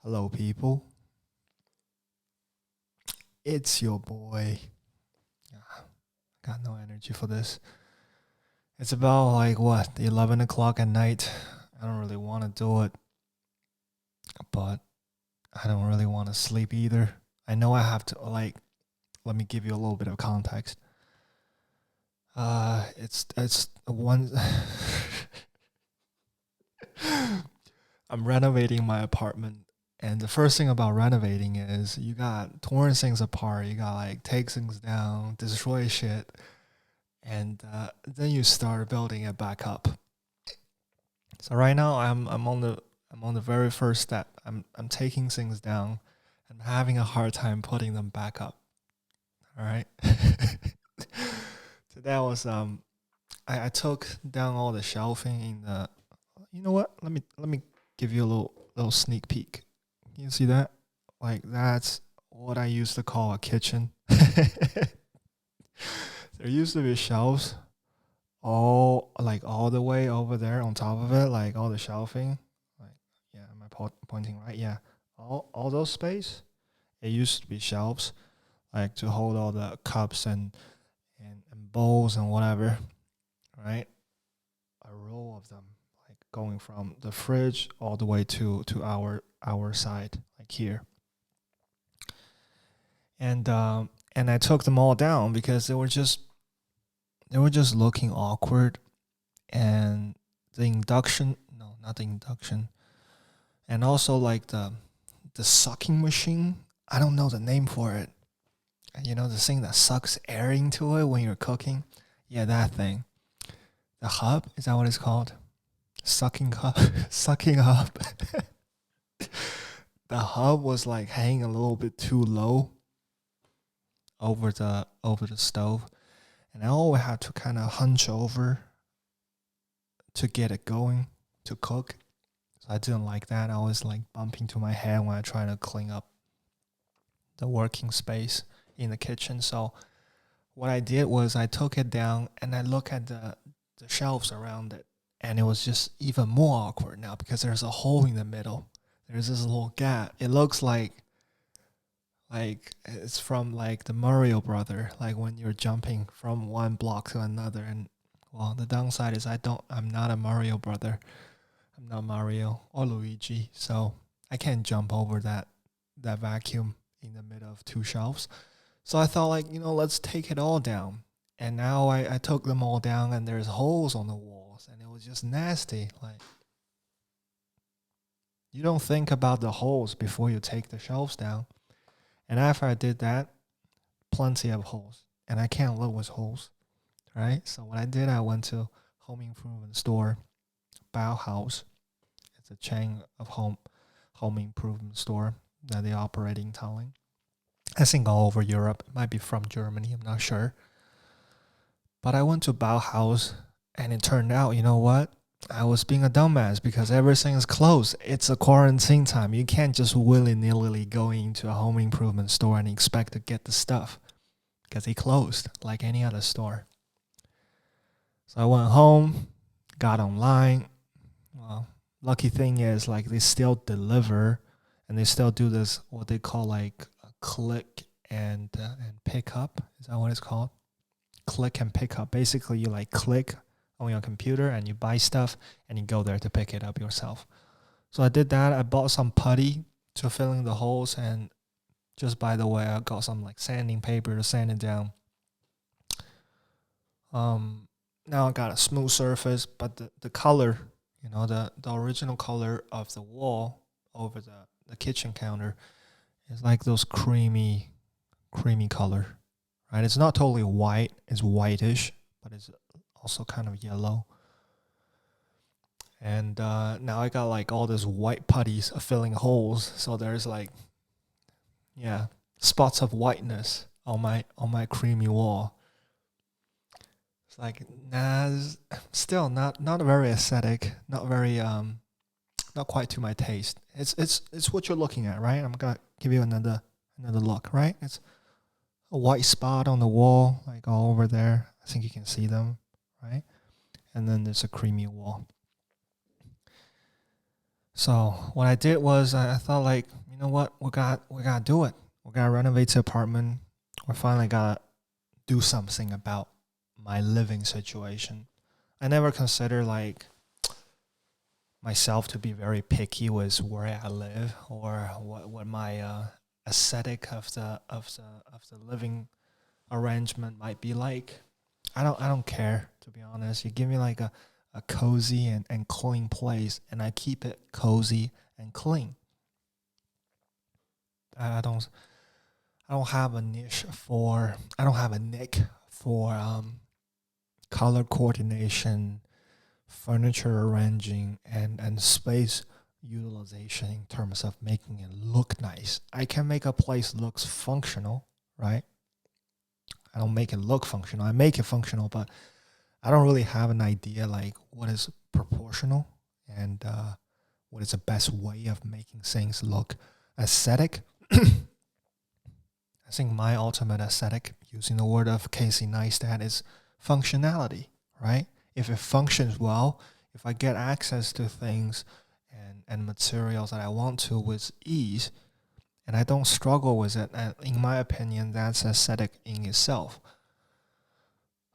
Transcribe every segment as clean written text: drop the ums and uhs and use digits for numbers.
Hello, people. It's your boy. Ah, got no energy for this. It's about like what, 11 o'clock at night. I don't really want to do it, but I don't really want to sleep either. I know I have to, let me give you a little bit of context. It's one. I'm renovating my apartment. And the first thing about renovating is you got torn things apart. You got like take things down, destroy shit, and then you start building it back up. So right now I'm on the very first step. I'm taking things down. I'm having a hard time putting them back up. All right. So that was I took down all the shelving in the. You know what? Let me give you a little sneak peek. You see that? Like that's what I used to call a kitchen. There used to be shelves all the way over there on top of it, like all the shelving. Like yeah, am I pointing right? Yeah, all those space. It used to be shelves, like to hold all the cups and bowls and whatever, right? A row of them, like going from the fridge all the way to our side, like here. And I took them all down because they were just looking awkward, and the induction, no, not the induction, and also like the sucking machine. I don't know the name for it. You know the thing that sucks air into it when you're cooking. Yeah, that thing. The hub, is that what it's called? Sucking hub, sucking hub. The hub was like hanging a little bit too low over the stove, and I always had to kind of hunch over to get it going to cook. So I didn't like that. I was like bumping to my head when I try to clean up the working space in the kitchen. So what I did was I took it down and I look at the shelves around it, and it was just even more awkward now because there's a hole in the middle. There's this little gap. It looks like it's from like the Mario brother, like when you're jumping from one block to another. And well, the downside is I'm not a Mario brother. I'm not Mario or Luigi, so I can't jump over that vacuum in the middle of two shelves. So I thought, like, let's take it all down. And now I took them all down, and there's holes on the walls, and it was just nasty. Like, you don't think about the holes before you take the shelves down. And after I did that, plenty of holes, and I can't live with holes, right? So what I did, I went to home improvement store, Bauhaus. It's a chain of home improvement store that they operate in Tallinn. I think all over Europe. It might be from Germany. I'm not sure. But I went to Bauhaus, and it turned out, you know what? I was being a dumbass because everything is closed. It's a quarantine time. You can't just willy-nilly go into a home improvement store and expect to get the stuff because they closed like any other store. So I went home, got online. Well, lucky thing is like they still deliver, and they still do this what they call like a click and pick up. Is that what it's called? Click and pick up. Basically, you like click on your computer and you buy stuff and you go there to pick it up yourself. So I did that. I bought some putty to fill in the holes, and just by the way, I got some like sanding paper to sand it down. Now I got a smooth surface, but the color, the original color of the wall over the kitchen counter is like those creamy color, right? It's not totally white, it's whitish, but it's also kind of yellow. And now I got like all this white putties filling holes, so there's like, yeah, spots of whiteness on my creamy wall. It's like, nah, still not very aesthetic, not very not quite to my taste. It's what you're looking at, right? I'm gonna give you another look, right? It's a white spot on the wall, like all over there. I think you can see them, right? And then there's a creamy wall. So what I did was I thought like, you know what, we gotta do it. We gotta renovate the apartment. We finally gotta do something about my living situation. I never considered like myself to be very picky with where I live or what my aesthetic of the living arrangement might be like. I don't care, to be honest. You give me like a cozy and clean place and I keep it cozy and clean. I don't I don't have a niche for I don't have a nick for color coordination, furniture arranging and space utilization in terms of making it look nice. I can make a place looks functional, right? I don't make it look functional. I make it functional, but I don't really have an idea like what is proportional and what is the best way of making things look aesthetic. I think my ultimate aesthetic, using the word of Casey Neistat, is functionality, right? If it functions well, if I get access to things and materials that I want to with ease, and I don't struggle with it, and in my opinion, that's aesthetic in itself.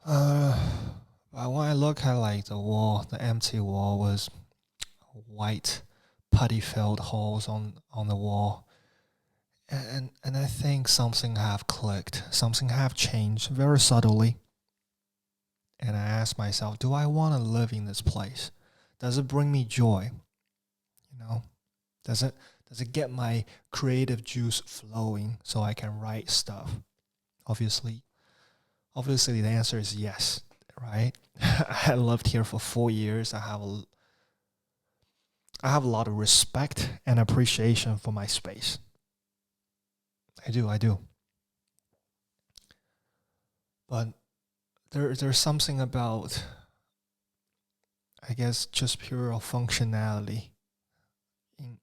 Uh, but when I look at like the wall, the empty wall was white putty filled holes on the wall, and I think something have clicked, something have changed very subtly. And I ask myself, do I want to live in this place? Does it bring me joy? You know, does it does it get my creative juice flowing so I can write stuff? Obviously, obviously the answer is yes, right? I lived here for 4 years. I have a lot of respect and appreciation for my space. I do. But there's something about, I guess, just pure functionality. In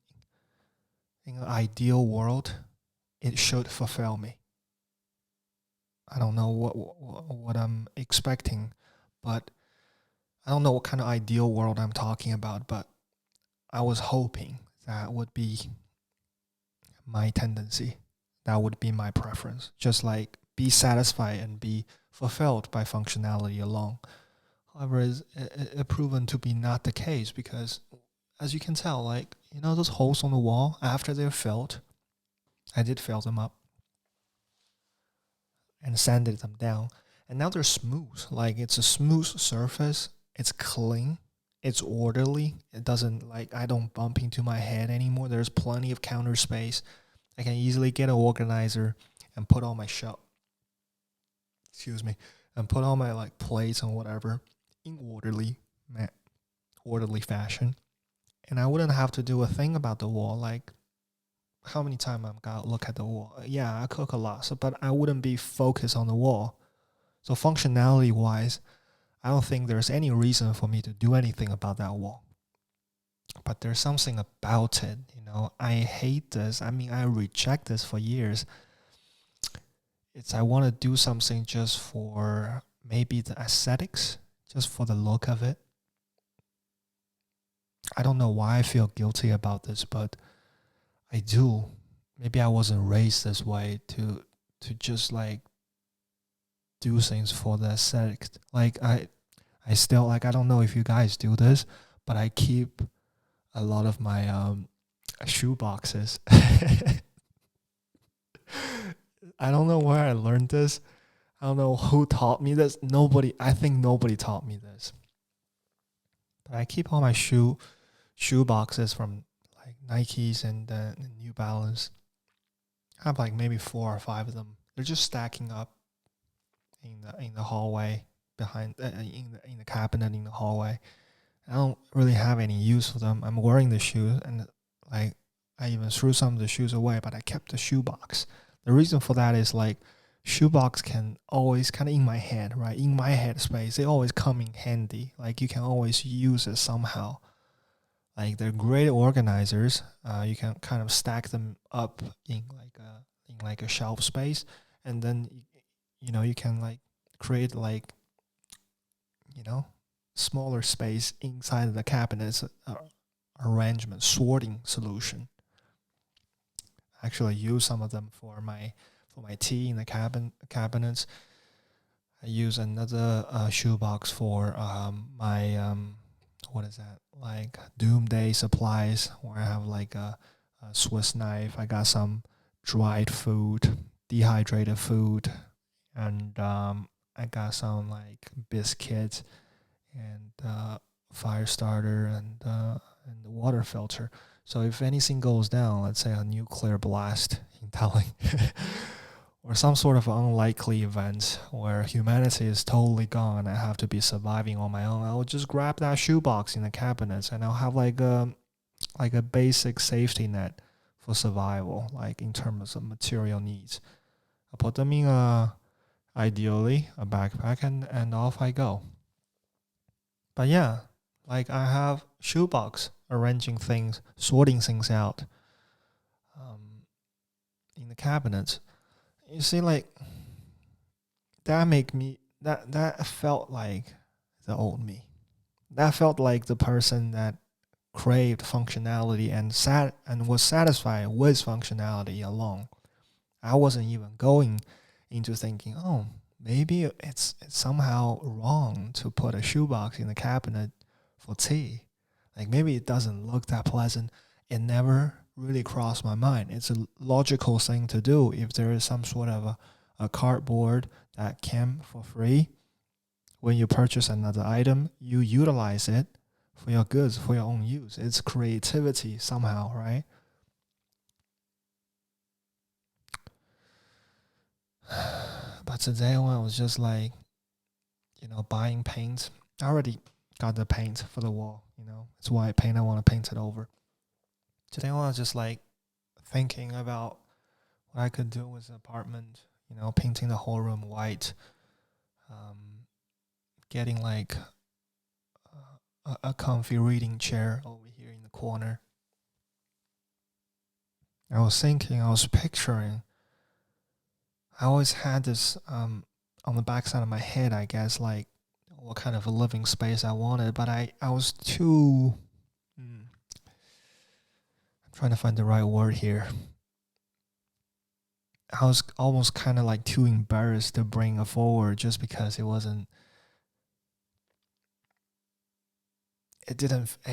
in an ideal world, it should fulfill me. I don't know what I'm expecting, but I don't know what kind of ideal world I'm talking about. But I was hoping that would be my tendency. That would be my preference. Just like be satisfied and be fulfilled by functionality alone. However, it proven to be not the case because, as you can tell, like those holes on the wall after they're filled, I did fill them up and sanded them down, and now they're smooth. Like it's a smooth surface. It's clean. It's orderly. It doesn't like I don't bump into my head anymore. There's plenty of counter space. I can easily get an organizer and put all my excuse me, and put all my like plates and whatever in orderly fashion. And I wouldn't have to do a thing about the wall. Like how many times I've got to look at the wall. Yeah, I cook a lot, so but I wouldn't be focused on the wall. So functionality wise, I don't think there's any reason for me to do anything about that wall. But there's something about it, I hate this. I mean, I reject this for years. It's I want to do something just for maybe the aesthetics, just for the look of it. I don't know why I feel guilty about this, but I do. Maybe I wasn't raised this way to just like do things for the aesthetic. Like I still like I don't know if you guys do this, but I keep a lot of my shoe boxes. I don't know where I learned this. I don't know who taught me this. I think nobody taught me this. But I keep all my shoe boxes from like Nikes and New Balance. I have like maybe 4 or 5 of them. They're just stacking up in the hallway behind in the cabinet in the hallway. I don't really have any use for them. I'm wearing the shoes and like I even threw some of the shoes away, but I kept the shoe box. The reason for that is like shoebox can always kind of in my head, right? In my head space, they always come in handy. Like you can always use it somehow. Like they're great organizers. You can kind of stack them up in like a shelf space, and then you can like create like you know smaller space inside of the cabinets arrangement, sorting solution. Actually, I use some of them for my tea in the cabinets. I use another shoebox for my what is that, like doomsday supplies, where I have like a Swiss knife. I got some dried food, dehydrated food, and I got some like biscuits and fire starter and the water filter. So if anything goes down, let's say a nuclear blast in Tallinn, or some sort of unlikely event where humanity is totally gone, I have to be surviving on my own, I'll just grab that shoebox in the cabinets, and I'll have like a basic safety net for survival, like in terms of material needs. I put them in ideally a backpack, and off I go. But yeah, like I have shoebox arranging things, sorting things out in the cabinets. You see, like that felt like the old me. That felt like the person that craved functionality and was satisfied with functionality alone. I wasn't even going into thinking, oh, maybe it's somehow wrong to put a shoebox in the cabinet for tea. Like maybe it doesn't look that pleasant. It never really crossed my mind. It's a logical thing to do if there is some sort of a cardboard that came for free. When you purchase another item, you utilize it for your goods, for your own use. It's creativity somehow, right? But today when I was just like, buying paint, I already got the paint for the wall, it's white paint, I want to paint it over. Today when I was just like thinking about what I could do with the apartment, painting the whole room white, getting like a comfy reading chair over here in the corner. I was picturing, I always had this on the backside of my head, I guess, like what kind of a living space I wanted, but I was too, I'm trying to find the right word here. I was almost kind of like too embarrassed to bring it forward just because it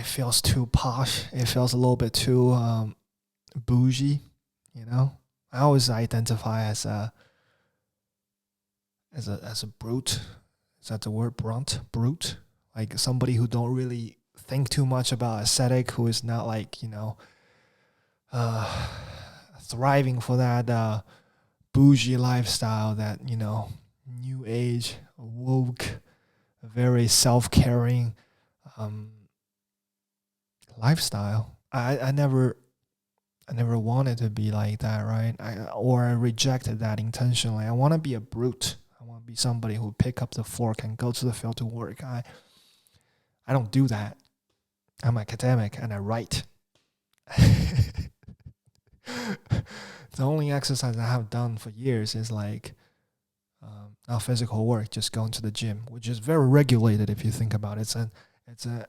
feels too posh. It feels a little bit too bougie, I always identify as a brute. Is that the word, brute? Like somebody who don't really think too much about aesthetic, who is not like, thriving for that bougie lifestyle, that, new age, woke, very self-caring lifestyle. I never wanted to be like that, right? I rejected that intentionally. I want to be a brute. I want to be somebody who pick up the fork and go to the field to work. I don't do that. I'm academic and I write. The only exercise I have done for years is like not physical work, just going to the gym, which is very regulated if you think about it. It's a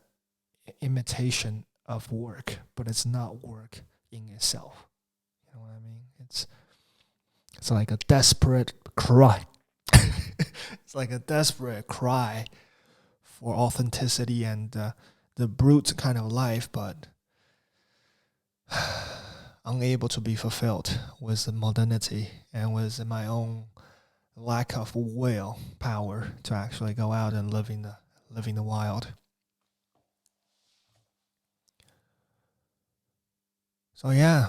imitation of work, but it's not work in itself. You know what I mean? It's like a desperate cry. It's like a desperate cry for authenticity and the brute kind of life, but unable to be fulfilled with the modernity and with my own lack of will power to actually go out and live in the wild. So yeah,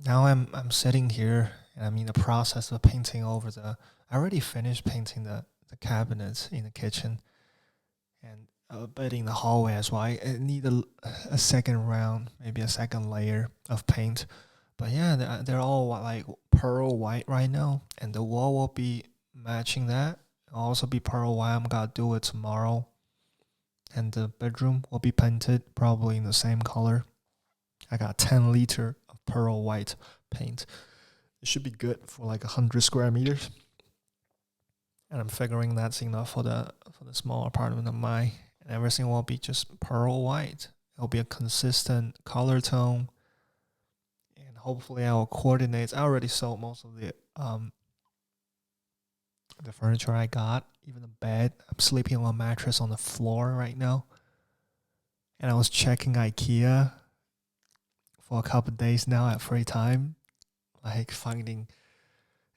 now I'm sitting here and I'm in the process of painting over I already finished painting the cabinets in the kitchen and a bit in the hallway as well. I need a second round, maybe a second layer of paint. But yeah, they're all like pearl white right now, and the wall will be matching that. It'll also be pearl white. I'm gonna do it tomorrow, and the bedroom will be painted probably in the same color. I got 10 liter of pearl white paint. It should be good for like 100 square meters, and I'm figuring that's enough for the small apartment of mine. and everything will be just pearl white. It'll be a consistent color tone, and hopefully I will coordinate. I already sold most of the furniture I got, even the bed. I'm sleeping on a mattress on the floor right now. And I was checking IKEA for a couple of days now at free time, like finding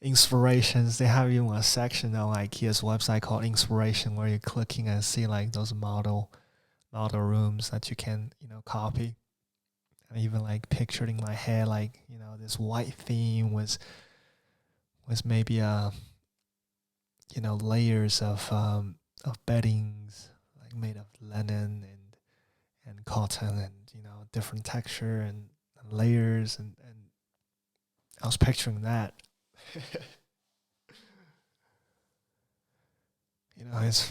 inspirations. They have even a section on IKEA's website called Inspiration, where you're clicking and see like those model rooms that you can, copy. And even like picturing my hair, like, this white theme was maybe layers of beddings like made of linen and cotton, and different texture and layers, and I was picturing that. It's,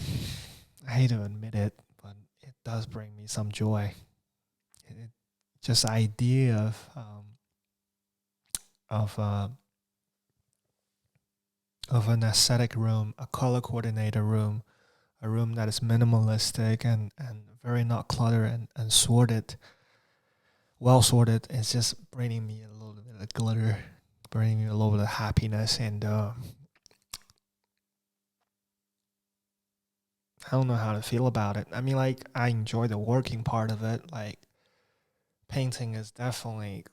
I hate to admit it, but it does bring me some joy. Just the idea of uh, of an aesthetic room, a color coordinated room, a room that is minimalistic and very not cluttered and sorted, well sorted. It's just bringing me a little bit of glitter, bringing me a little bit of happiness, and I don't know how to feel about it. I mean, like, I enjoy the working part of it. Like, painting is definitely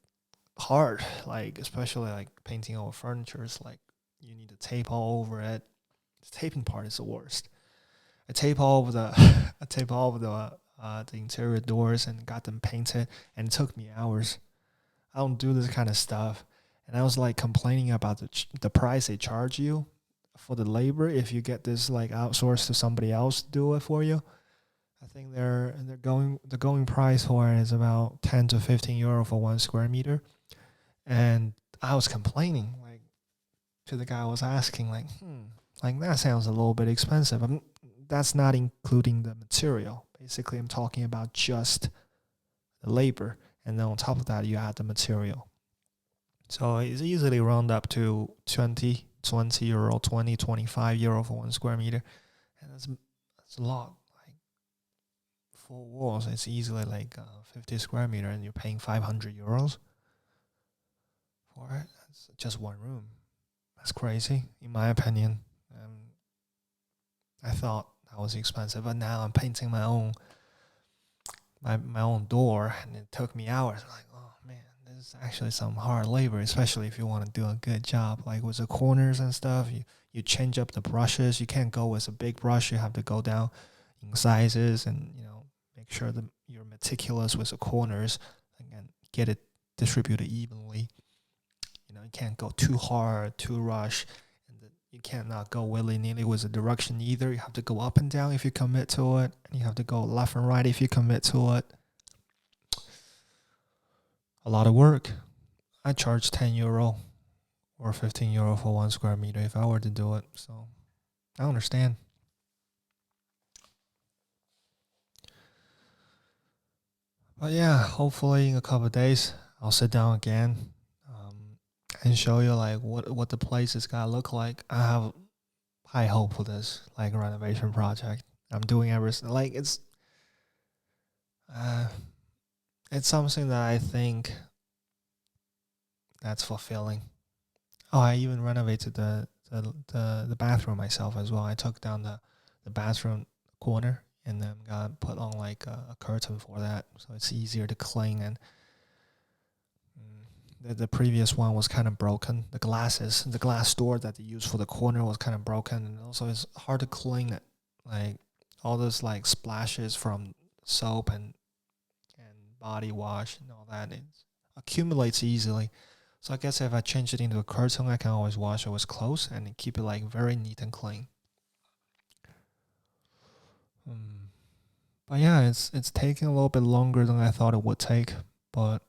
hard, like, especially like painting over furniture. Is like, you need to tape all over it. The taping part is the worst. I tape all over the I tape all over the interior doors and got them painted, and it took me hours. I don't do this kind of stuff, and I was like complaining about the price they charge you for the labor if you get this like outsourced to somebody else to do it for you. I think the going price for it is about 10 to 15 euro for 1 square meter, and I was complaining like to the guy I was asking like that sounds a little bit expensive. That's not including the material. Basically, I'm talking about just the labor, and then on top of that, you add the material. So it's easily round up to 20 euro, 25 euro for 1 square meter, and that's a lot. Like, 4 walls, it's easily like 50 square meter, and you're paying 500 euros for it. That's just one room. That's crazy, in my opinion. I thought that was expensive, but now I'm painting my own door, and it took me hours. I'm like, oh man, this is actually some hard labor, especially if you want to do a good job, like with the corners and stuff. You change up the brushes. You can't go with a big brush. You have to go down in sizes, and make sure that you're meticulous with the corners and get it distributed evenly. You can't go too hard, too rush, and you cannot go willy-nilly with the direction either. You have to go up and down if you commit to it, and you have to go left and right if you commit to it. A lot of work. I charge 10 euro or 15 euro for 1 square meter if I were to do it, so I understand. But yeah, hopefully in a couple of days I'll sit down again, and show you like what the place is gonna look like. I have high hope for this like renovation project. I'm doing everything like uh, it's something that I think that's fulfilling. Oh, I even renovated the bathroom myself as well. I took down the bathroom corner and then got put on like a curtain for that, so it's easier to clean. And the previous one was kind of broken. The glass door that they used for the corner was kind of broken, and also it's hard to clean it. Like all those like splashes from soap and body wash and all that, it accumulates easily. So I guess if I change it into a curtain, I can always wash it with clothes and keep it like very neat and clean. But yeah, it's taking a little bit longer than I thought it would take. But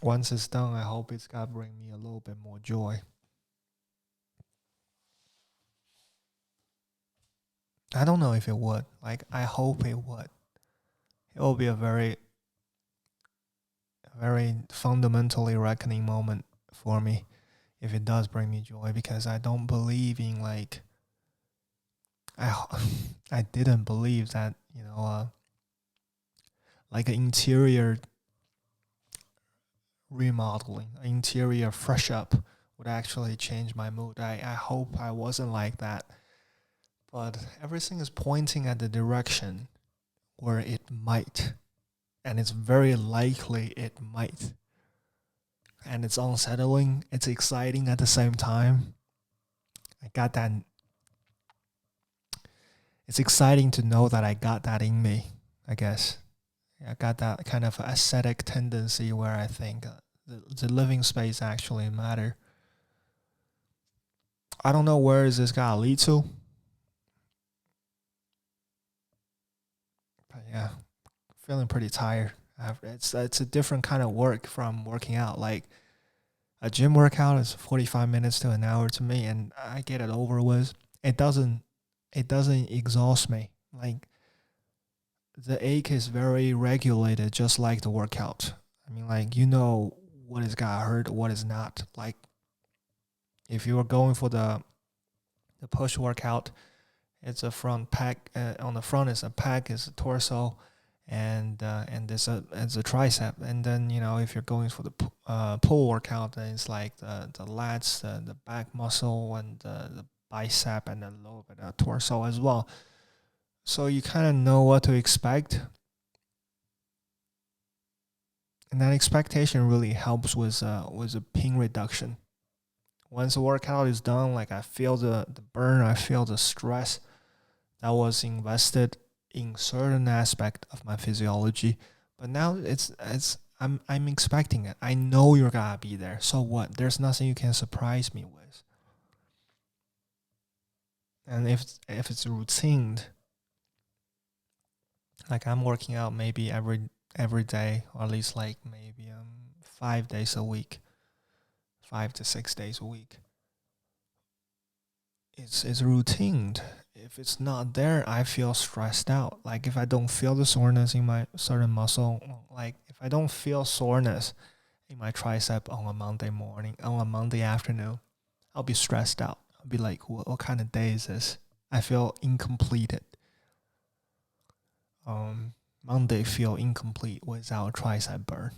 once it's done, I hope it's gonna bring me a little bit more joy. I don't know if it would. Like, I hope it would. It will be a very fundamentally reckoning moment for me if it does bring me joy, because I don't believe in like I I didn't believe that you know, like an interior remodeling, an interior fresh up would actually change my mood. I hope I wasn't like that, but everything is pointing at the direction where it might, and it's very likely it might. And it's unsettling, it's exciting at the same time. I got that. It's exciting to know that I got that in me, I guess. I got that kind of ascetic tendency where I think the living space actually matter. I don't know where is this gonna lead to, but yeah, feeling pretty tired. It's a different kind of work from working out. Like a gym workout is 45 minutes to an hour to me, and I get it over with. It doesn't exhaust me. Like the ache is very regulated, just like the workout. I mean, like what is gonna hurt, what is not. Like if you are going for the push workout, it's a front pack. On the front is a pack, is a torso, and there's a tricep. And then if you're going for the pull workout, then it's like the lats, the back muscle, and the bicep, and a little bit of torso as well. So you kind of know what to expect, and that expectation really helps with a pain reduction. Once the workout is done, like I feel the burn, I feel the stress that was invested in certain aspect of my physiology. But now I'm expecting it. I know you're gonna be there. So what? There's nothing you can surprise me with. And if it's routine, like I'm working out maybe every day, or at least like maybe 5 days a week, 5 to 6 days a week. It's routine. If it's not there, I feel stressed out. Like if I don't feel the soreness in my certain muscle, like if I don't feel soreness in my tricep on a Monday morning, on a Monday afternoon, I'll be stressed out. I'll be like, what kind of day is this? I feel incompleted. Monday feel incomplete without tricep burn.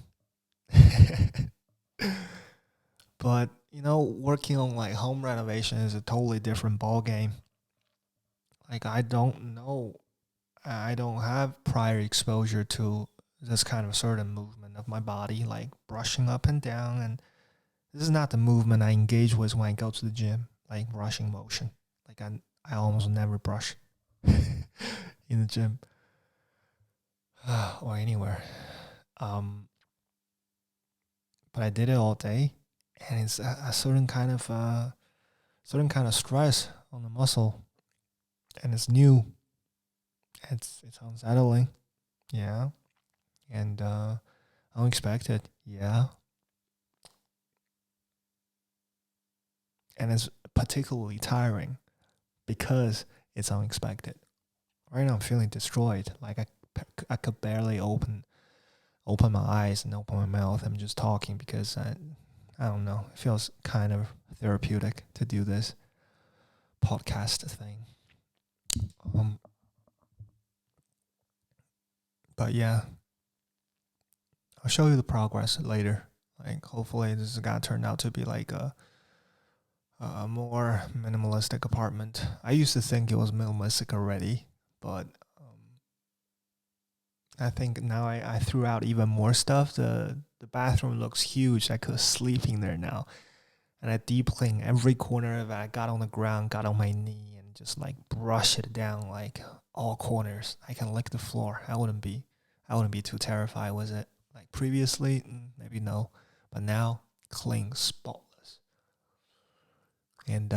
But working on like home renovation is a totally different ball game. Like I don't know, I don't have prior exposure to this kind of certain movement of my body, like brushing up and down. And this is not the movement I engage with when I go to the gym, like brushing motion. Like I almost never brush in the gym or anywhere. But I did it all day, and it's a certain kind of stress on the muscle, and it's new. It's unsettling, yeah, and unexpected, yeah, and it's particularly tiring because it's unexpected. Right now, I'm feeling destroyed. Like I could barely open my eyes and open my mouth. I'm just talking because I don't know. It feels kind of therapeutic to do this podcast thing. Um, but yeah, I'll show you the progress later. Like hopefully this is gonna turn out to be like a more minimalistic apartment. I used to think it was minimalistic already, but I think now I threw out even more stuff. The bathroom looks huge. I could sleep in there now. And I deep clean every corner of it. I got on the ground, got on my knee, and just like brush it down, like all corners. I can lick the floor. I wouldn't be too terrified with it. Like previously, maybe no, but now clean, spotless. And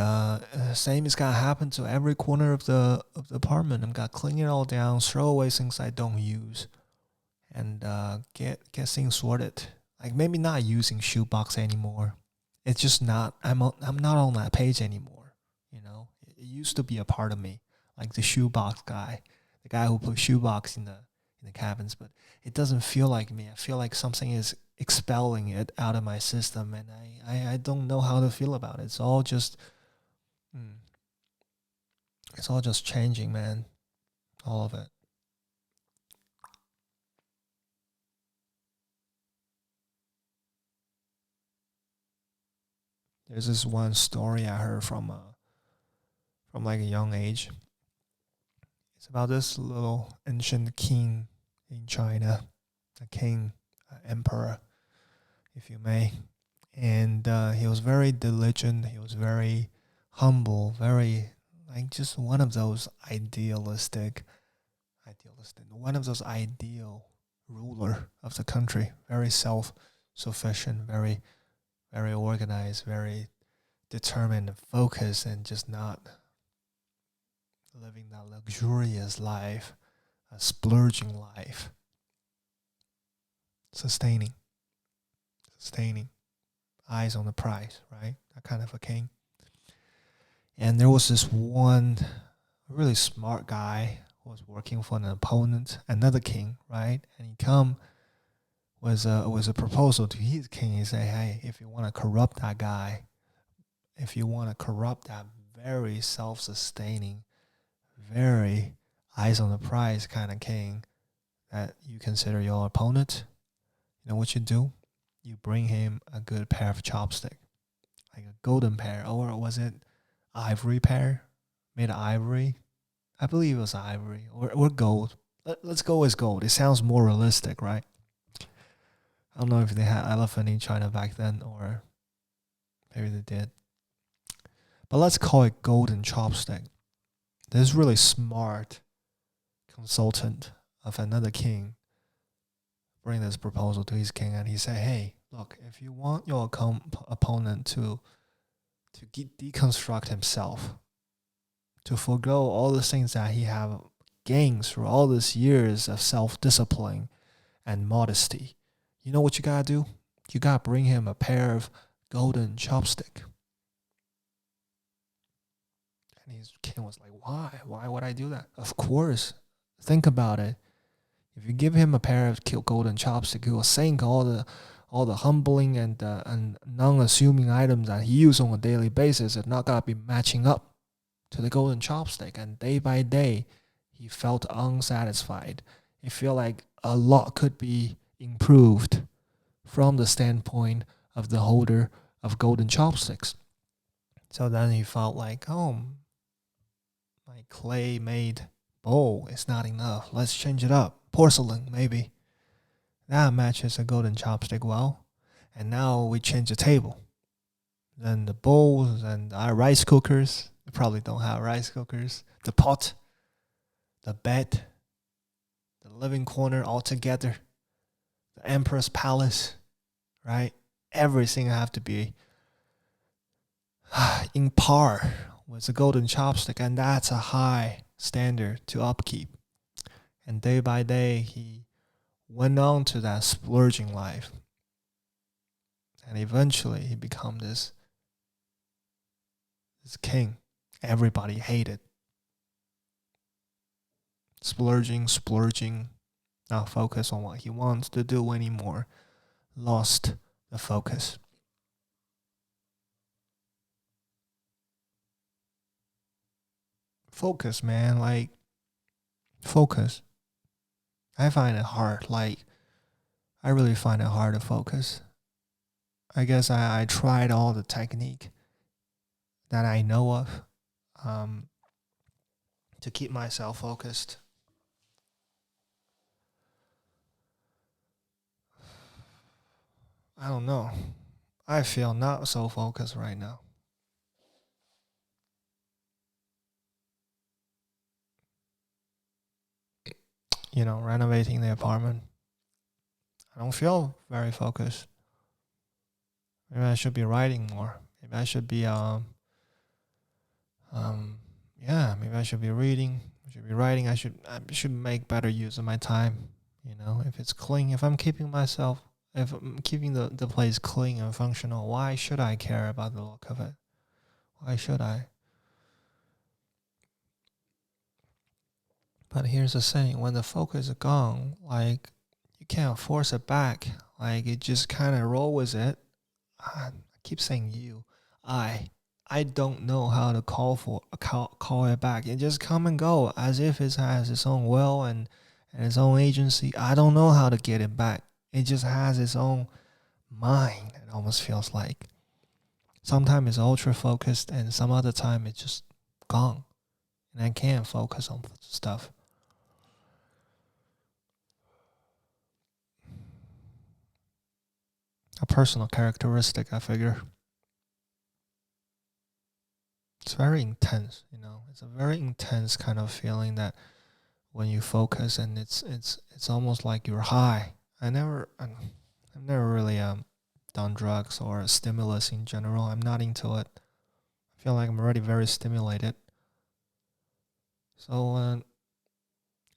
same is gonna happen to every corner of the apartment. I'm gonna clean it all down, throw away things I don't use, and get things sorted. Like maybe not using shoebox anymore. It's just not. I'm not on that page anymore. It used to be a part of me, like the shoebox guy, the guy who put shoebox in the cabins. But it doesn't feel like me. I feel like something is expelling it out of my system, and I don't know how to feel about it. Mm, it's all just changing, man. All of it. There's this one story I heard from like a young age. It's about this little ancient king in China, a king, emperor, if you may. And he was very diligent. He was very humble, very like just one of those one of those ideal ruler of the country. Very self-sufficient, very organized, very determined, focused, and just not living that luxurious life, a splurging life, sustaining, eyes on the prize, right? That kind of a king. And there was this one really smart guy who was working for an opponent, another king, right? And he come was a proposal to his king. He said, "Hey, if you want to corrupt that guy, if you want to corrupt that very self-sustaining, very eyes on the prize kind of king that you consider your opponent, you know what you do? You bring him a good pair of chopsticks, like a golden pair, or was it ivory pair, made of ivory? I believe it was ivory or gold. Let's go with gold. It sounds more realistic, right? I don't know if they had elephant in China back then, or maybe they did. But let's call it golden chopstick. This really smart consultant of another king bring this proposal to his king, and he said, "Hey, look, if you want your opponent to deconstruct himself, to forego all the things that he have gained through all these years of self-discipline and modesty, you know what you gotta do? You gotta bring him a pair of golden chopstick." And his king was like, "Why? Why would I do that?" Of course. Think about it. If you give him a pair of golden chopstick, he will sink all the humbling and non-assuming items that he uses on a daily basis and not gonna be matching up to the golden chopstick. And day by day, he felt unsatisfied. He felt like a lot could be improved from the standpoint of the holder of golden chopsticks. So then he felt like, oh, my clay-made bowl is not enough. Let's change it up. Porcelain, maybe. That matches a golden chopstick well. And now we change the table. Then the bowls and our rice cookers. We probably don't have rice cookers. The pot, the bed, the living corner all together. The emperor's palace, right? Everything have to be in par with the golden chopstick. And that's a high standard to upkeep. And day by day, he went on to that splurging life. And eventually, he became this king. Everybody hated. Splurging, not focus on what he wants to do anymore. Lost the focus. Focus, man. Like, focus. I find it hard. Like, I really find it hard to focus. I guess I tried all the technique that I know of to keep myself focused. I don't know. I feel not so focused right now. You know, renovating the apartment. I don't feel very focused. Maybe I should be writing more. Maybe I should be maybe I should be reading. I should be writing. I should make better use of my time. You know, if it's clean, if I'm keeping the place clean and functional, why should I care about the look of it? Why should I? But here's the thing, when the focus is gone, like, you can't force it back. Like, it just kind of roll with it. I keep saying you. I don't know how to call it back. It just come and go as if it has its own will and its own agency. I don't know how to get it back. It just has its own mind. It almost feels like. Sometimes it's ultra focused, and some other time it's just gone, and I can't focus on stuff. A personal characteristic, I figure. It's very intense, you know. It's a very intense kind of feeling that when you focus, and it's almost like you're high. I've never really done drugs or stimulus in general. I'm not into it. I feel like I'm already very stimulated. So when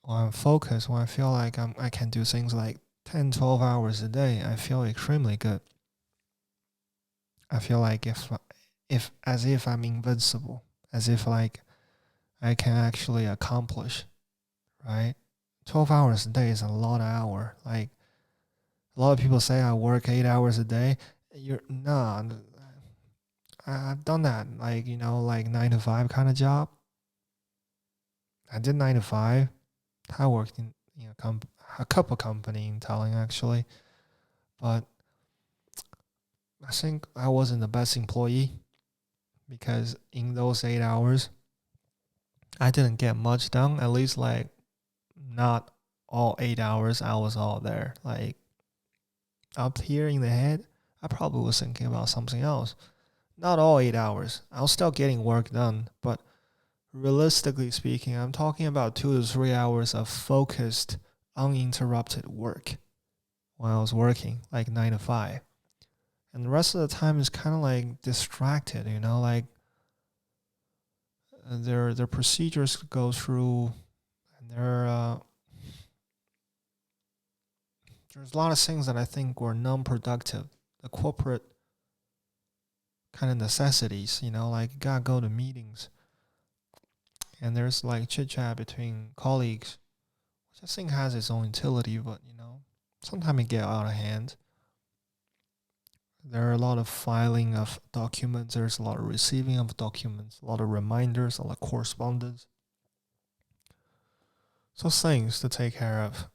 I'm focused, when I feel like I can do things like 10, 12 hours a day, I feel extremely good. I feel like if as if I'm invincible, as if like I can actually accomplish, right? 12 hours a day is a lot of hour. Like a lot of people say I work 8 hours a day. You're nah, I've done that. Like, you know, like 9 to 5 kind of job. I did 9 to 5. I worked in a couple company in Thailand actually, but I think I wasn't the best employee because in those 8 hours, I didn't get much done. At least like not all 8 hours. I was all there. Like up here in the head, I probably was thinking about something else. Not all 8 hours. I was still getting work done, but realistically speaking, I'm talking about 2 to 3 hours of focused, uninterrupted work when I was working, like 9 to 5. And the rest of the time is kind of like distracted, you know, like their procedures go through, and there's a lot of things that I think were non-productive. The corporate kind of necessities, you know, like you gotta go to meetings, and there's like chit chat between colleagues, which I think has its own utility, but you know, sometimes it get out of hand. There are a lot of filing of documents. There's a lot of receiving of documents, a lot of reminders, a lot of correspondence. So things to take care of.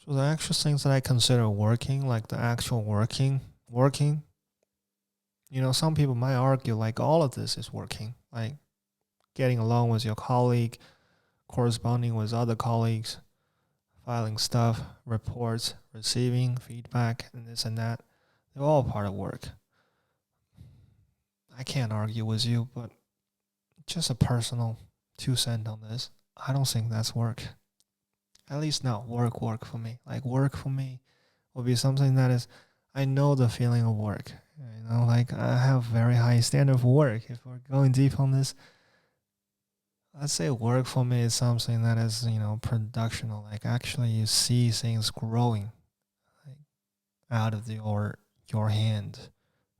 So the actual things that I consider working, like the actual working, you know, some people might argue like all of this is working, like getting along with your colleague, corresponding with other colleagues, filing stuff, reports, receiving feedback, and this and that. They're all part of work. I can't argue with you, but just a personal 2 cent on this. I don't think that's work. At least not work for me. Like work for me will be something that is, I know the feeling of work. You know, like I have very high standard for work. If we're going deep on this, let's say work for me is something that is, you know, productional. Like actually you see things growing like out of your hand,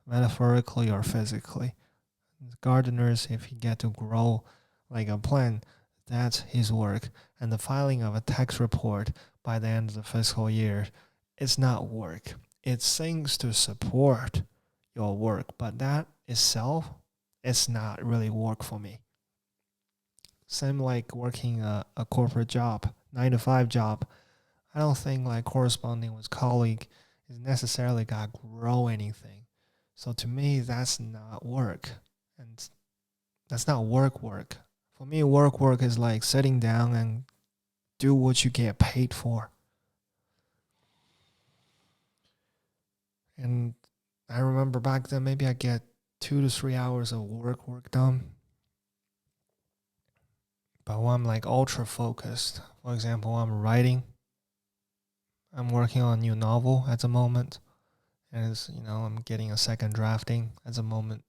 metaphorically or physically. Gardeners, if you get to grow like a plant, that's his work. And the filing of a tax report by the end of the fiscal year, it's not work. It's things to support your work, but that itself is not really work for me. Same like working a corporate job, 9 to 5 job. I don't think like corresponding with colleague is necessarily got grow anything. So to me, that's not work, and that's not work. For me, work is like sitting down and do what you get paid for. And I remember back then, maybe I get 2 to 3 hours of work done. But when I'm like ultra focused, for example, I'm writing, I'm working on a new novel at the moment, and it's, you know, I'm getting a second drafting at the moment.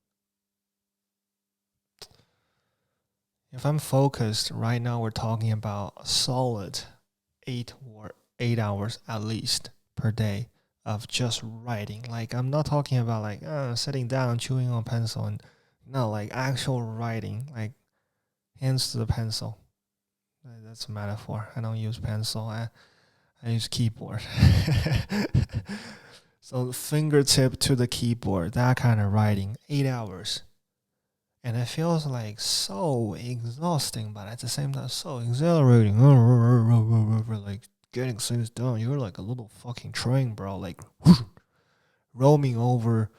If I'm focused right now, we're talking about a solid 8 hours at least per day of just writing. Like I'm not talking about like sitting down chewing on pencil, and no, like actual writing, like hands to the pencil. That's a metaphor. I don't use pencil. I use keyboard. So fingertip to the keyboard, that kind of writing, 8 hours. And it feels like so exhausting, but at the same time so exhilarating. Like getting things done. You're like a little fucking train, bro. Like roaming over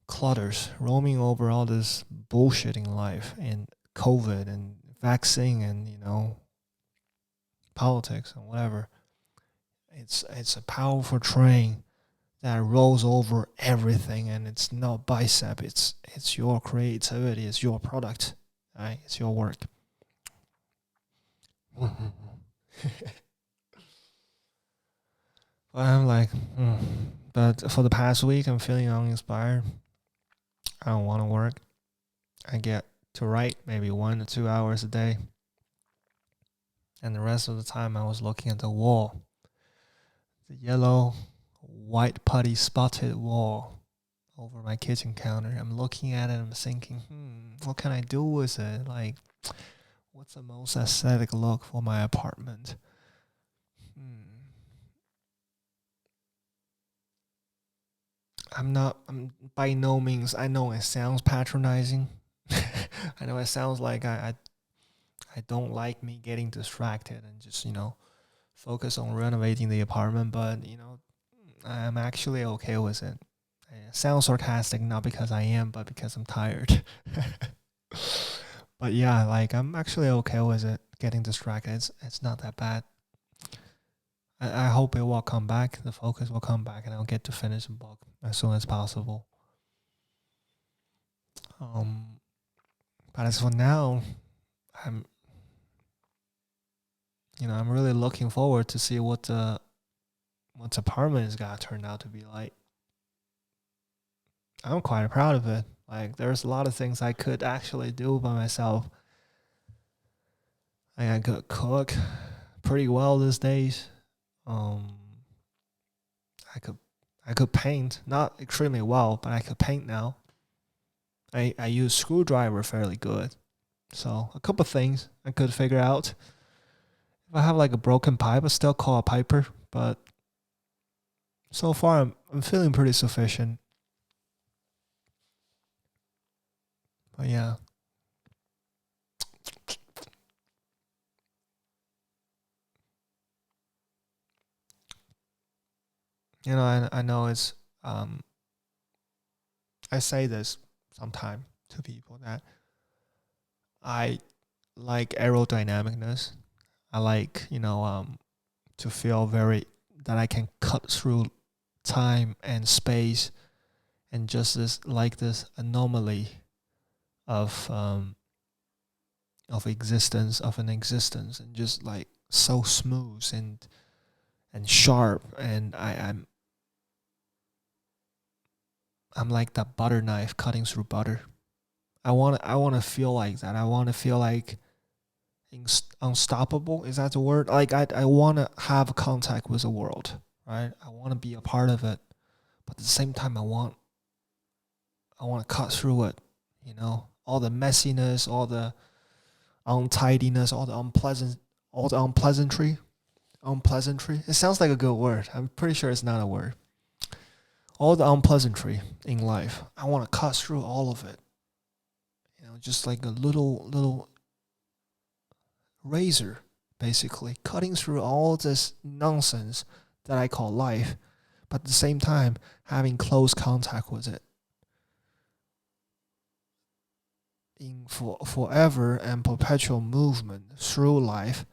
clutters, roaming over all this bullshit in life and COVID and vaccine and politics and whatever. It's a powerful train that rolls over everything, and it's not bicep. It's your creativity. It's your product. Right? It's your work. But I'm like, but for the past week, I'm feeling uninspired. I don't want to work. I get to write maybe 1 to 2 hours a day, and the rest of the time I was looking at the wall, the yellow, white putty spotted wall over my kitchen counter. I'm looking at it. I'm thinking, what can I do with it? Like, what's the most aesthetic look for my apartment? I'm by no means, I know it sounds patronizing. I know it sounds like I don't like me getting distracted and just, focus on renovating the apartment, but, I'm actually okay with it. It sounds sarcastic, not because I am, but because I'm tired. But yeah, like I'm actually okay with it getting distracted. It's not that bad. I hope it will come back. The focus will come back, and I'll get to finish the book as soon as possible. Um, but as for now, I'm I'm really looking forward to see what apartment is gonna turn out to be like. I'm quite proud of it. Like there's a lot of things I could actually do by myself. I could cook pretty well these days. Um, I could I could paint, not extremely well, but I could paint now. I use screwdriver fairly good. So a couple things I could figure out. If I have like a broken pipe, I still call a piper. But so far, I'm feeling pretty sufficient. But yeah, I know it's I say this sometime to people that I like aerodynamicness. I like to feel very that I can cut through time and space and just this anomaly of existence of an existence, and just like so smooth and sharp, and I'm like that butter knife cutting through butter. I want to feel like that. I want to feel like unstoppable. Is that the word? Like I want to have contact with the world, right? I want to be a part of it, but at the same time I want to cut through it. All the messiness, all the untidiness, all the unpleasantry. Unpleasantry. It sounds like a good word. I'm pretty sure it's not a word. All the unpleasantry in life. I want to cut through all of it. Just like a little razor, basically cutting through all this nonsense that I call life, but at the same time having close contact with it in forever and perpetual movement through life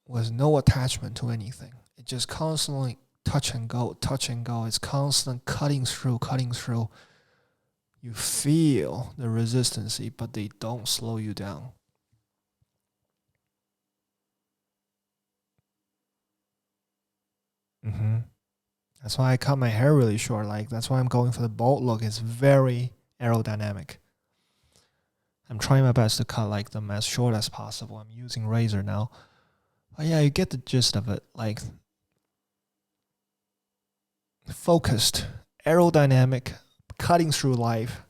with no attachment to anything. It just constantly touch and go, touch and go. It's constant cutting through, cutting through. You feel the resistance, but they don't slow you down. Mm-hmm. That's why I cut my hair really short. Like that's why I'm going for the bald look. It's very aerodynamic. I'm trying my best to cut like them as short as possible. I'm using razor now. But yeah, you get the gist of it. Like focused, aerodynamic, cutting through life.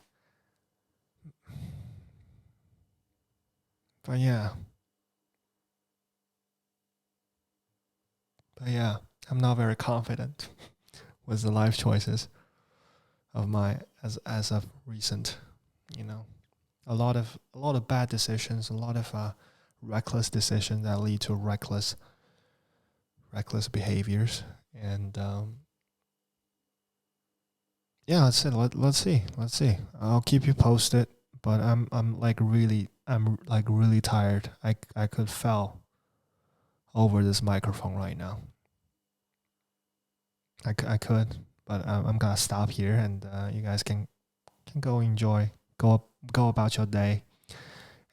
But yeah. But yeah, I'm not very confident with the life choices of my as of recent. You know, a lot of bad decisions, a lot of reckless decisions that lead to reckless behaviors, and yeah, let's see. Let's see. Let's see. I'll keep you posted. But I'm like really tired. I could fell over this microphone right now. I could, but I'm gonna stop here, and you guys can go enjoy, go about your day.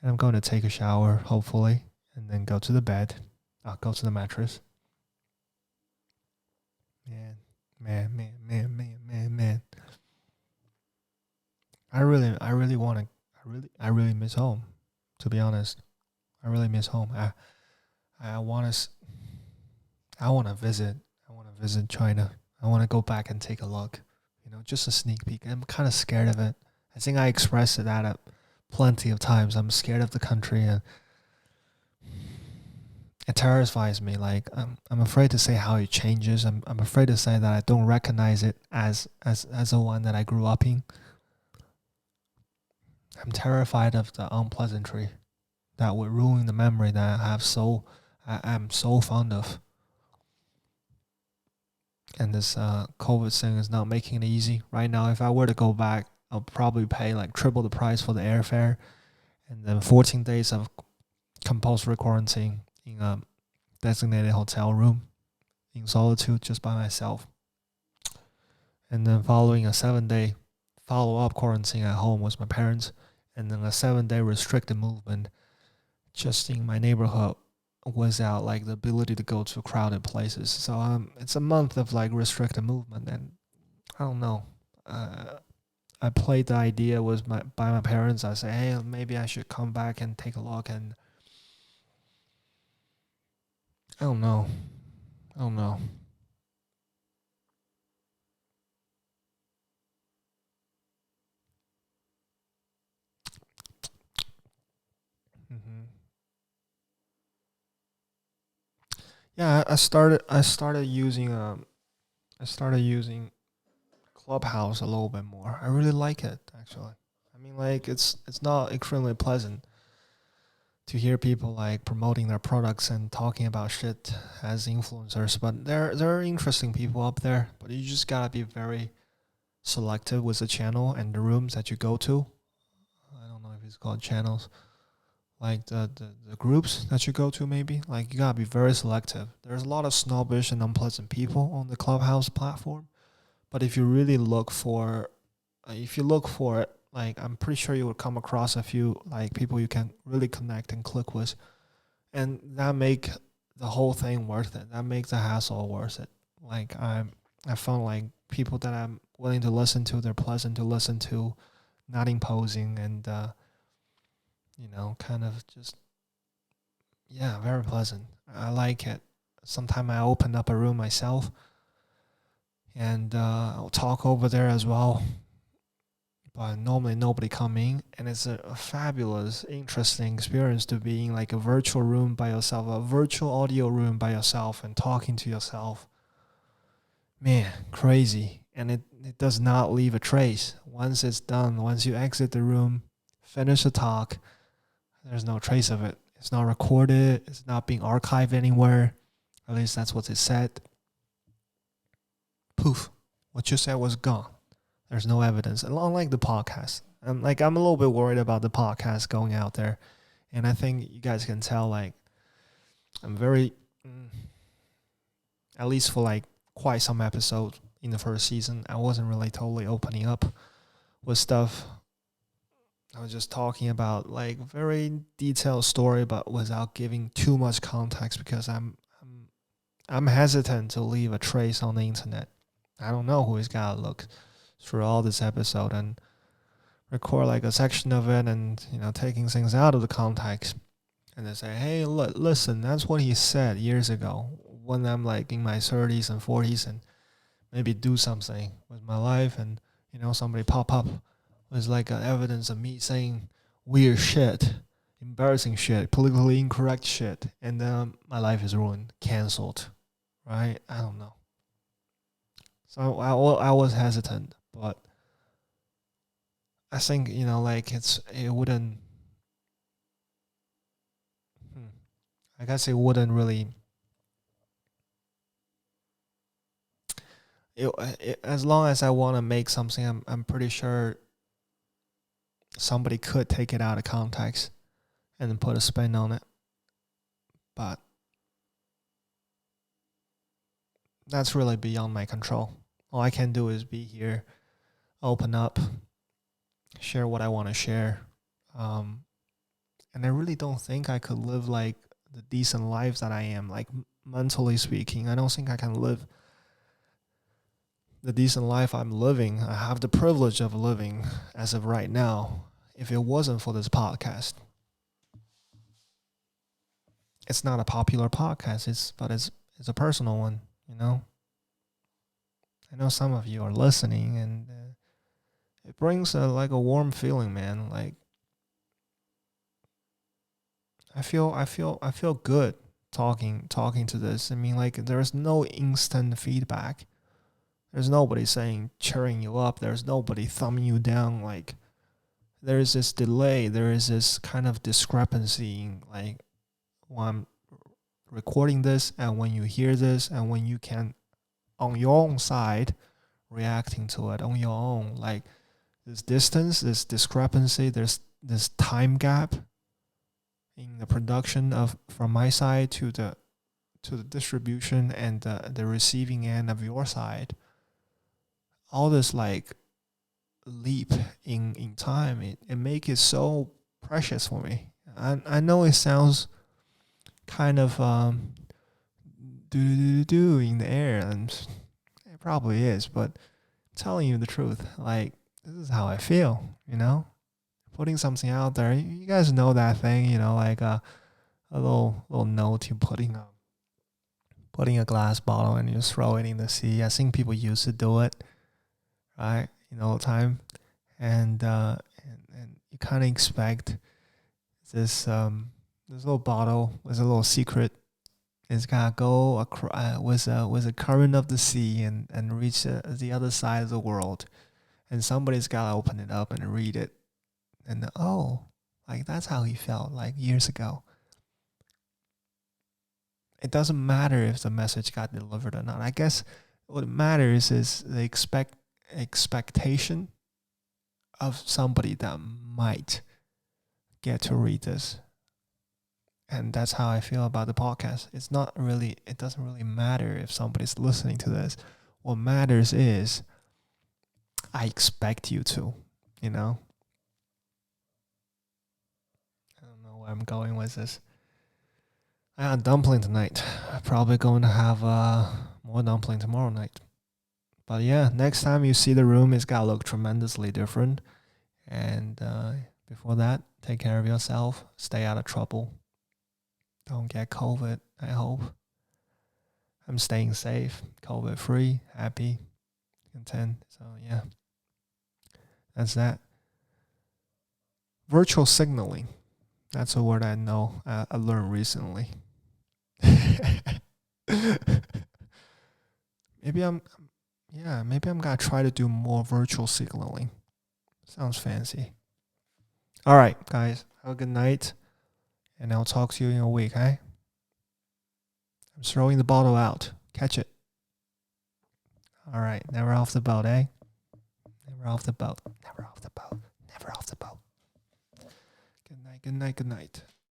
And I'm going to take a shower, hopefully, and then go to the bed. I'll go to the mattress. Man, man. I really want to. I really miss home. To be honest, I really miss home. I want to. I want to visit. I want to visit China. I want to go back and take a look. You know, just a sneak peek. I'm kind of scared of it. I think I expressed that at plenty of times. I'm scared of the country, and it terrifies me. Like I'm afraid to say how it changes. I'm afraid to say that I don't recognize it as the one that I grew up in. I'm terrified of the unpleasantry that would ruin the memory that I'm so fond of. And this COVID thing is not making it easy right now. If I were to go back, I'll probably pay like triple the price for the airfare, and then 14 days of compulsory quarantine in a designated hotel room in solitude just by myself. And then following a 7 day follow up quarantine at home with my parents, and then a 7 day restricted movement just in my neighborhood without like the ability to go to crowded places. So it's a month of like restricted movement, and I don't know. Uh, I played the idea with my parents. I say, hey, maybe I should come back and take a look, and I don't know. I don't know. hmm Yeah, I started using Clubhouse a little bit more. I really like it actually. I mean, like it's not extremely pleasant to hear people like promoting their products and talking about shit as influencers, but there are interesting people up there. But you just gotta be very selective with the channel and the rooms that you go to. I don't know if it's called channels, like the groups that you go to. Maybe like you gotta be very selective. There's a lot of snobbish and unpleasant people on the Clubhouse platform, but if you look for it, like I'm pretty sure you would come across a few like people you can really connect and click with, and that make the whole thing worth it. That makes the hassle worth it. Like I found like people that I'm willing to listen to. They're pleasant to listen to, not imposing, and kind of just yeah, very pleasant. I like it. Sometimes I open up a room myself, and I'll talk over there as well, but normally nobody coming, and it's a fabulous interesting experience to be in like a virtual room by yourself, a virtual audio room by yourself, and talking to yourself. Man, crazy. And it does not leave a trace. Once it's done, once you exit the room, finish the talk, there's no trace of it. It's not recorded, it's not being archived anywhere. At least that's what it said. Poof, what you said was gone. There's no evidence. Unlike the podcast, I'm a little bit worried about the podcast going out there, and I think you guys can tell. Like I'm very, at least for like quite some episodes in the first season, I wasn't really totally opening up with stuff. I was just talking about like very detailed story, but without giving too much context because I'm hesitant to leave a trace on the internet. I don't know who is gonna look through all this episode and record like a section of it, and taking things out of the context, and they say, hey, look, listen, that's what he said years ago when I'm like in my 30s and 40s, and maybe do something with my life, and somebody pop up with like evidence of me saying weird shit, embarrassing shit, politically incorrect shit, and then my life is ruined, cancelled, right? I don't know. So I was hesitant, but I think like it wouldn't. Hmm, I guess it wouldn't really. as long as I want to make something, I'm pretty sure somebody could take it out of context and then put a spin on it. But that's really beyond my control. All I can do is be here, open up, share what I want to share. And I really don't think I could live like the decent life that I am, like mentally speaking. I don't think I can live the decent life I'm living. I have the privilege of living as of right now. If it wasn't for this podcast, it's not a popular podcast. But it's a personal one. You know. I know some of you are listening, and it brings like a warm feeling, man. Like I feel good talking to this. I mean, like there's no instant feedback. There's nobody saying cheering you up. There's nobody thumbing you down. Like there is this delay. There is this kind of discrepancy in like when I'm recording this and when you hear this and when you can on your own side reacting to it on your own. Like this distance, this discrepancy, there's this time gap in the production of from my side to the distribution and the receiving end of your side. All this like leap in time, it make it so precious for me. I know it sounds kind of do in the air, and it probably is, but I'm telling you the truth, like this is how I feel, you know? Putting something out there. You guys know that thing, you know, like a little note you putting a glass bottle and you throw it in the sea. I think people used to do it, right? In old time, and you kind of expect this little bottle with a little secret. It's gotta go with a current of the sea and reach the other side of the world, and somebody's gotta open it up and read it, and like that's how he felt like years ago. It doesn't matter if the message got delivered or not. I guess what matters is the expectation of somebody that might get to read this. And that's how I feel about the podcast. It doesn't really matter if somebody's listening to this. What matters is I expect you to, you know? I don't know where I'm going with this. I had dumpling tonight. I'm probably going to have more dumpling tomorrow night. But yeah, next time you see the room, it's got to look tremendously different. And before that, take care of yourself. Stay out of trouble. Don't get COVID, I hope. I'm staying safe, COVID free, happy, content. So yeah, that's that. Virtual signaling. That's a word I know. I learned recently. maybe I'm gonna try to do more virtual signaling. Sounds fancy. All right, guys. Have a good night. And I'll talk to you in a week, eh? I'm throwing the bottle out. Catch it. All right. Never off the boat, eh? Never off the boat. Never off the boat. Never off the boat. Good night. Good night. Good night.